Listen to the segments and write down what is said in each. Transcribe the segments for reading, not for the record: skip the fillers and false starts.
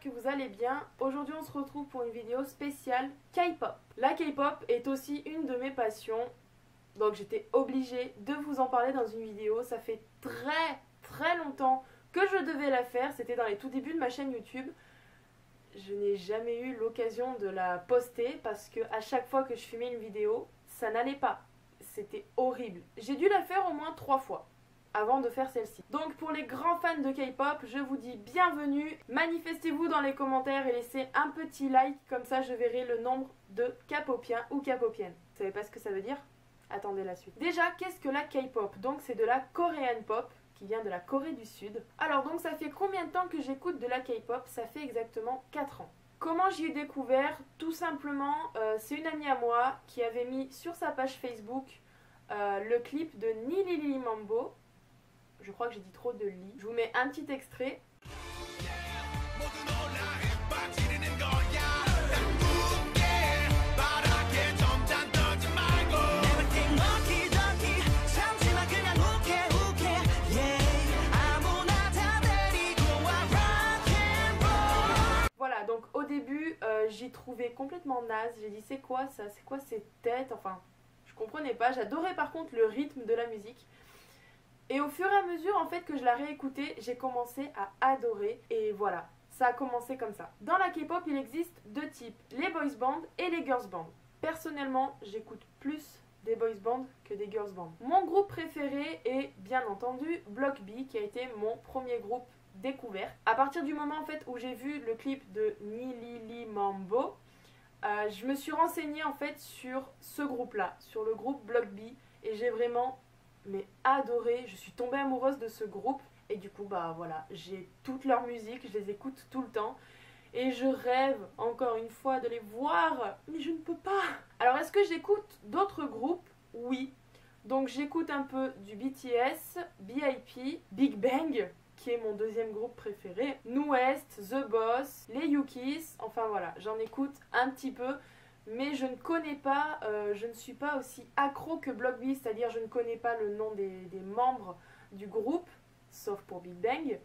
que vous allez bien. Aujourd'hui on se retrouve pour une vidéo spéciale K-pop. La K-pop est aussi une de mes passions, donc j'étais obligée de vous en parler dans une vidéo. Ça fait très longtemps que je devais la faire, c'était dans les tout débuts de ma chaîne YouTube. Je n'ai jamais eu l'occasion de la poster parce que à chaque fois que je filmais une vidéo, ça n'allait pas. C'était horrible. J'ai dû la faire au moins 3 fois avant de faire celle-ci. Donc pour les grands fans de K-pop, je vous dis bienvenue. Manifestez-vous dans les commentaires et laissez un petit like, comme ça je verrai le nombre de K-popiens ou K-popiennes. Vous savez pas ce que ça veut dire? Attendez la suite. Déjà, qu'est-ce que la K-pop? Donc c'est de la Korean pop, qui vient de la Corée du Sud. Alors donc ça fait combien de temps que j'écoute de la K-pop? Ça fait exactement 4 ans. Comment j'y ai découvert? Tout simplement, c'est une amie à moi qui avait mis sur sa page Facebook le clip de Ni Lili Mambo. Je crois que j'ai dit trop de li. Je vous mets un petit extrait. Voilà, donc au début, j'y trouvais complètement naze. J'ai dit c'est quoi ça? C'est quoi ces têtes? Enfin, je comprenais pas. J'adorais par contre le rythme de la musique. Et au fur et à mesure en fait que je la réécoutais, j'ai commencé à adorer et voilà, ça a commencé comme ça. Dans la K-pop, il existe deux types, les boys bands et les girls bands. Personnellement, j'écoute plus des boys bands que des girls bands. Mon groupe préféré est bien entendu Block B, qui a été mon premier groupe découvert. À partir du moment en fait où j'ai vu le clip de Ni Lili Mambo, je me suis renseignée en fait sur ce groupe là, sur le groupe Block B, et j'ai vraiment adoré, je suis tombée amoureuse de ce groupe et du coup bah voilà, j'ai toute leur musique, je les écoute tout le temps et je rêve encore une fois de les voir, mais je ne peux pas. Alors est-ce que j'écoute d'autres groupes? Oui, donc j'écoute un peu du BTS, BIP, Big Bang qui est mon deuxième groupe préféré, NU'EST, The Boss, les Yukis, enfin voilà, j'en écoute un petit peu. Mais je ne connais pas, je ne suis pas aussi accro que Block B, c'est-à-dire je ne connais pas le nom des membres du groupe, sauf pour Big Bang.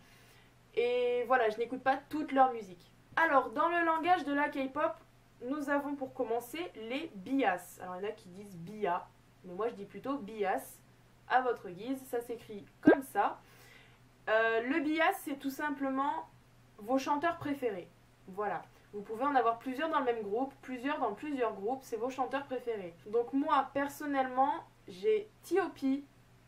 Et voilà, je n'écoute pas toute leur musique. Alors, dans le langage de la K-pop, nous avons pour commencer les bias. Alors, il y en a qui disent bia, mais moi je dis plutôt bias, à votre guise, ça s'écrit comme ça. Le bias, c'est tout simplement vos chanteurs préférés. Voilà. Vous pouvez en avoir plusieurs dans le même groupe, plusieurs dans plusieurs groupes, c'est vos chanteurs préférés. Donc moi, personnellement, j'ai T.O.P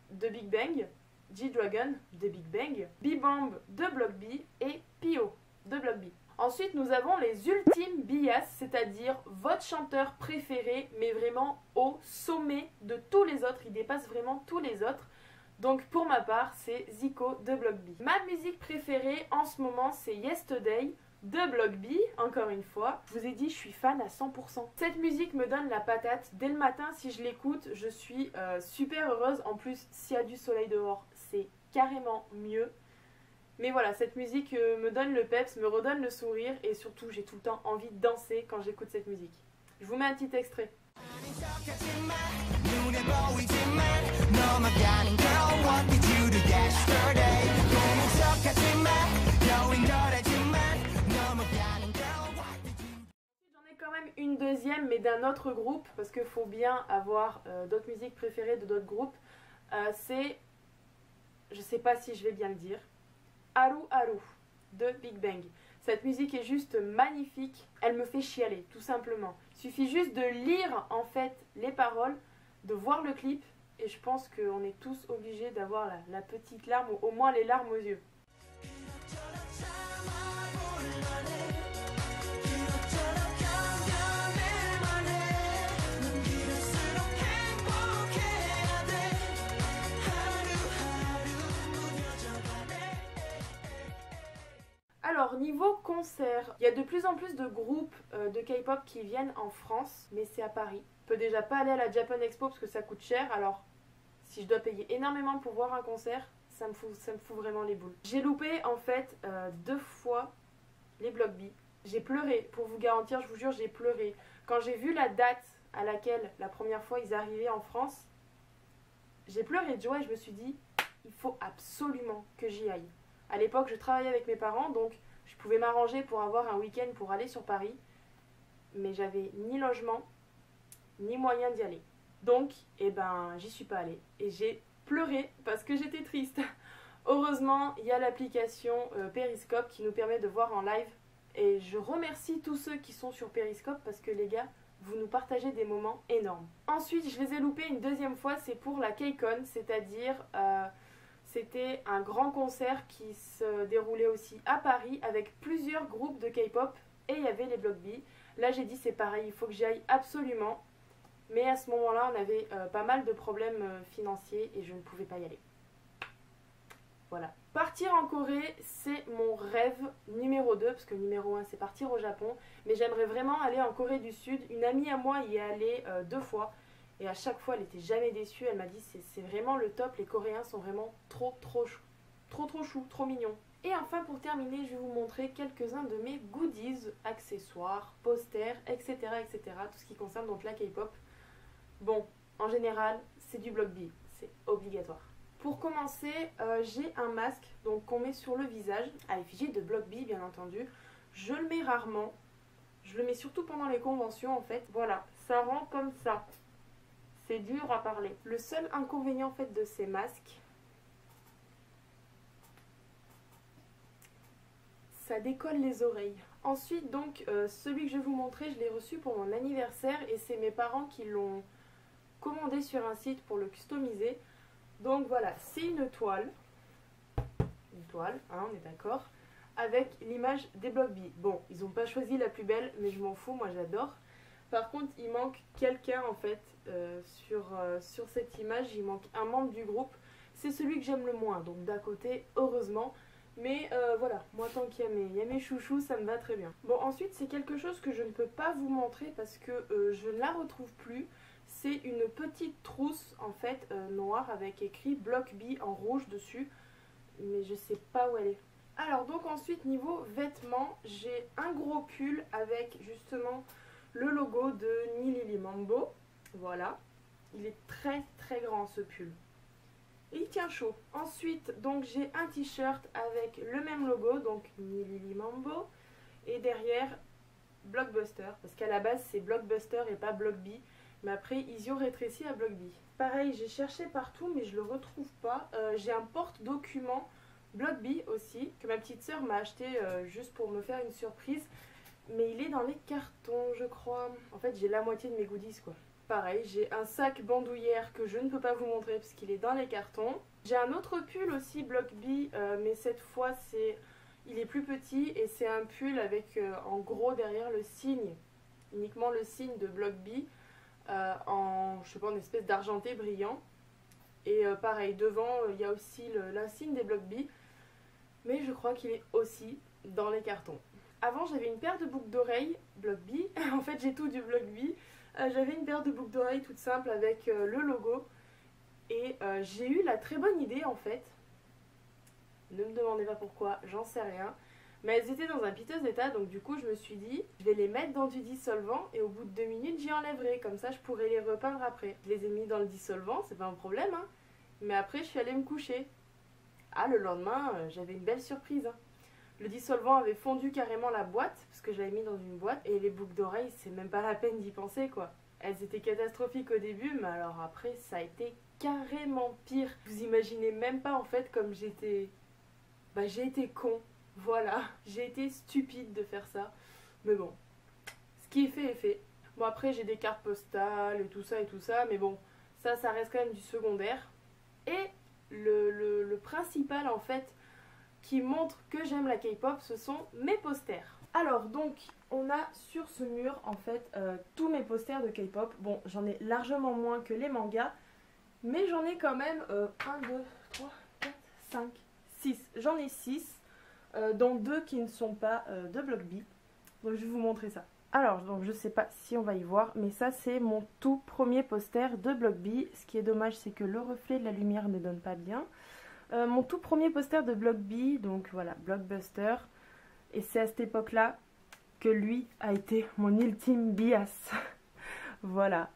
de Big Bang, G-Dragon de Big Bang, B-Bomb de Block B et P.O de Block B. Ensuite, nous avons les ultimes bias, c'est-à-dire votre chanteur préféré, mais vraiment au sommet de tous les autres, il dépasse vraiment tous les autres. Donc pour ma part, c'est Zico de Block B. Ma musique préférée en ce moment, c'est Yesterday de Block B, encore une fois. Je vous ai dit, je suis fan à 100%. Cette musique me donne la patate. Dès le matin, si je l'écoute, je suis super heureuse. En plus, s'il y a du soleil dehors, c'est carrément mieux. Mais voilà, cette musique me donne le peps, me redonne le sourire et surtout, j'ai tout le temps envie de danser quand j'écoute cette musique. Je vous mets un petit extrait. J'en ai quand même une deuxième, mais d'un autre groupe, parce qu'il faut bien avoir d'autres musiques préférées de d'autres groupes. C'est, je sais pas si je vais bien le dire, Haru Haru de Big Bang. Cette musique est juste magnifique, elle me fait chialer, tout simplement. Il suffit juste de lire en fait les paroles, de voir le clip, et je pense qu'on est tous obligés d'avoir la petite larme, ou au moins les larmes aux yeux. Alors niveau concert, il y a de plus en plus de groupes de K-pop qui viennent en France, mais c'est à Paris. Je peux déjà pas aller à la Japan Expo parce que ça coûte cher, alors si je dois payer énormément pour voir un concert, ça me fout vraiment les boules. J'ai loupé en fait 2 fois les Block B. J'ai pleuré, pour vous garantir, je vous jure, j'ai pleuré. Quand j'ai vu la date à laquelle la première fois ils arrivaient en France, j'ai pleuré de joie et je me suis dit, il faut absolument que j'y aille. À l'époque, je travaillais avec mes parents, donc Je pouvais m'arranger pour avoir un week-end pour aller sur Paris, mais j'avais ni logement, ni moyen d'y aller. Donc, eh ben, j'y suis pas allée. Et j'ai pleuré parce que j'étais triste. Heureusement, il y a l'application Periscope qui nous permet de voir en live. Et je remercie tous ceux qui sont sur Periscope parce que les gars, vous nous partagez des moments énormes. Ensuite, je les ai loupés une deuxième fois, c'est pour la KCON, c'est-à-dire c'était un grand concert qui se déroulait aussi à Paris avec plusieurs groupes de K-pop et il y avait les Block B. Là, j'ai dit c'est pareil, il faut que j'y aille absolument. Mais à ce moment-là, on avait pas mal de problèmes financiers et je ne pouvais pas y aller. Voilà. Partir en Corée, c'est mon rêve numéro 2, parce que numéro 1 c'est partir au Japon, mais j'aimerais vraiment aller en Corée du Sud. Une amie à moi y est allée 2 fois, et à chaque fois elle n'était jamais déçue, elle m'a dit c'est vraiment le top, les Coréens sont vraiment trop chou, trop mignons. Et enfin pour terminer, je vais vous montrer quelques-uns de mes goodies, accessoires, posters, etc. tout ce qui concerne donc la K-pop. Bon, en général, c'est du Block B, c'est obligatoire. Pour commencer, j'ai un masque qu'on met sur le visage, à l'effigie de Block B bien entendu. Je le mets rarement, je le mets surtout pendant les conventions en fait. Voilà, ça rend comme ça. C'est dur à parler. Le seul inconvénient en fait de ces masques, ça décolle les oreilles. Ensuite donc, celui que je vais vous montrer, je l'ai reçu pour mon anniversaire et c'est mes parents qui l'ont commandé sur un site pour le customiser. Donc voilà, c'est une toile, hein, on est d'accord, avec l'image des Block B. Bon, ils n'ont pas choisi la plus belle, mais je m'en fous, moi j'adore. Par contre, il manque quelqu'un en fait sur cette image, il manque un membre du groupe. C'est celui que j'aime le moins, donc d'un côté, heureusement. Mais voilà, moi tant qu'il y a mes chouchous, ça me va très bien. Bon, ensuite, c'est quelque chose que je ne peux pas vous montrer parce que je ne la retrouve plus. C'est une petite trousse en fait noire avec écrit Block B en rouge dessus, mais je sais pas où elle est. Alors donc ensuite niveau vêtements, j'ai un gros pull avec justement le logo de Nilili Mambo. Voilà, il est très grand ce pull. Et il tient chaud. Ensuite donc j'ai un t-shirt avec le même logo, donc Nilili Mambo, et derrière Blockbuster, parce qu'à la base c'est Blockbuster et pas Block B. Mais après, ils y ont rétréci à Block B. Pareil, j'ai cherché partout, mais je le retrouve pas. J'ai un porte-document Block B aussi, que ma petite sœur m'a acheté juste pour me faire une surprise. Mais il est dans les cartons, je crois. En fait, j'ai la moitié de mes goodies, quoi. Pareil, j'ai un sac bandoulière que je ne peux pas vous montrer parce qu'il est dans les cartons. J'ai un autre pull aussi Block B, mais cette fois, il est plus petit et c'est un pull avec en gros derrière le signe, uniquement le signe de Block B. Je sais pas, une espèce d'argenté brillant. Et pareil, devant, il y a aussi l'insigne des Block B. Mais je crois qu'il est aussi dans les cartons. Avant, j'avais une paire de boucles d'oreilles Block B. En fait, j'ai tout du Block B. J'avais une paire de boucles d'oreilles toute simple avec le logo. Et j'ai eu la très bonne idée, en fait. Ne me demandez pas pourquoi, j'en sais rien. Mais elles étaient dans un piteux état, donc du coup je me suis dit, je vais les mettre dans du dissolvant et au bout de 2 minutes j'y enlèverai, comme ça je pourrai les repeindre après. Je les ai mis dans le dissolvant, c'est pas un problème, hein. Mais après je suis allée me coucher. Ah, le lendemain, j'avais une belle surprise, hein. Le dissolvant avait fondu carrément la boîte, parce que j'avais mis dans une boîte, et les boucles d'oreilles, c'est même pas la peine d'y penser, quoi. Elles étaient catastrophiques au début, mais alors après ça a été carrément pire. Vous imaginez même pas en fait comme j'étais... Bah j'ai été con. Voilà, j'ai été stupide de faire ça. Mais bon, ce qui est fait est fait. Bon, après, j'ai des cartes postales et tout ça, mais bon, ça reste quand même du secondaire. Et le principal, en fait, qui montre que j'aime la K-pop, ce sont mes posters. Alors, donc, on a sur ce mur, en fait, tous mes posters de K-pop. Bon, j'en ai largement moins que les mangas, mais j'en ai quand même 1, 2, 3, 4, 5, 6. J'en ai 6. Dont 2 qui ne sont pas de Block B. Donc je vais vous montrer ça. Alors, donc je sais pas si on va y voir, mais ça c'est mon tout premier poster de Block B. Ce qui est dommage, c'est que le reflet de la lumière ne donne pas bien. Mon tout premier poster de Block B, donc voilà, Blockbuster. Et c'est à cette époque-là que lui a été mon ultime bias. Voilà.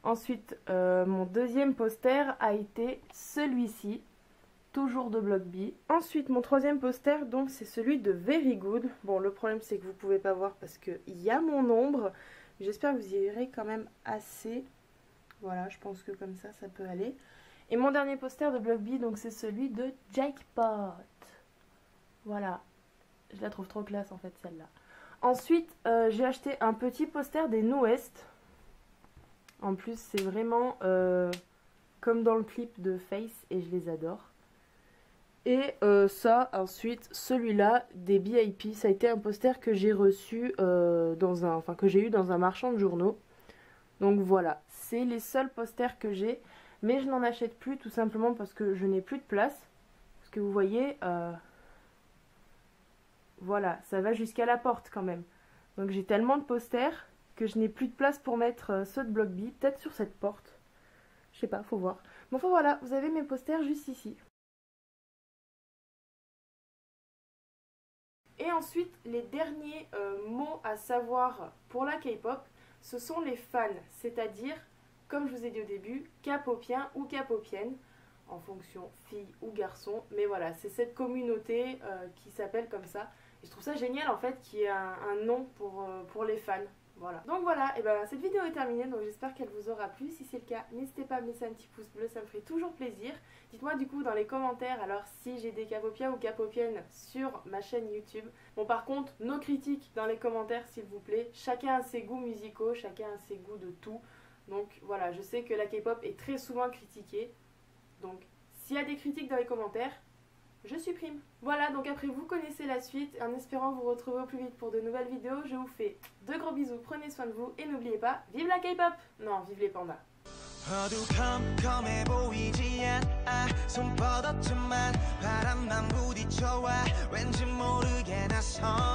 Ensuite, mon deuxième poster a été celui-ci. toujours de Block B. Ensuite, mon troisième poster, donc c'est celui de Very Good. Bon, le problème c'est que vous pouvez pas voir parce qu'il y a mon ombre. J'espère que vous y verrez quand même assez. Voilà, je pense que comme ça peut aller. Et mon dernier poster de Block B, donc c'est celui de Jackpot. Voilà, je la trouve trop classe en fait celle-là. Ensuite, j'ai acheté un petit poster des No West. En plus, c'est vraiment comme dans le clip de Face et je les adore. Et ça, ensuite, celui-là des BIP, ça a été un poster que j'ai reçu que j'ai eu dans un marchand de journaux. Donc voilà, c'est les seuls posters que j'ai, mais je n'en achète plus tout simplement parce que je n'ai plus de place. Parce que vous voyez, voilà, ça va jusqu'à la porte quand même. Donc j'ai tellement de posters que je n'ai plus de place pour mettre ceux de Block B, peut-être sur cette porte. Je sais pas, faut voir. Bon, enfin voilà, vous avez mes posters juste ici. Et ensuite, les derniers mots à savoir pour la K-pop, ce sont les fans, c'est-à-dire, comme je vous ai dit au début, K-popien ou K-popienne, en fonction fille ou garçon. Mais voilà, c'est cette communauté qui s'appelle comme ça. Et je trouve ça génial en fait qu'il y ait un nom pour les fans. Voilà. Donc voilà, et ben cette vidéo est terminée, donc j'espère qu'elle vous aura plu. Si c'est le cas, n'hésitez pas à me laisser un petit pouce bleu, ça me ferait toujours plaisir. Dites-moi du coup dans les commentaires alors si j'ai des K-popiens ou K-popiennes sur ma chaîne YouTube. Bon, par contre, nos critiques dans les commentaires s'il vous plaît. Chacun a ses goûts musicaux, chacun a ses goûts de tout. Donc voilà, je sais que la K-pop est très souvent critiquée. Donc s'il y a des critiques dans les commentaires, je supprime. Voilà, donc après vous connaissez la suite. En espérant vous retrouver au plus vite pour de nouvelles vidéos, je vous fais de gros bisous, prenez soin de vous et n'oubliez pas, vive la K-pop! Non, vive les pandas. 어두컴컴해 보이지 않아 손 뻗었지만 바람만 부딪혀와 왠지 모르게 나선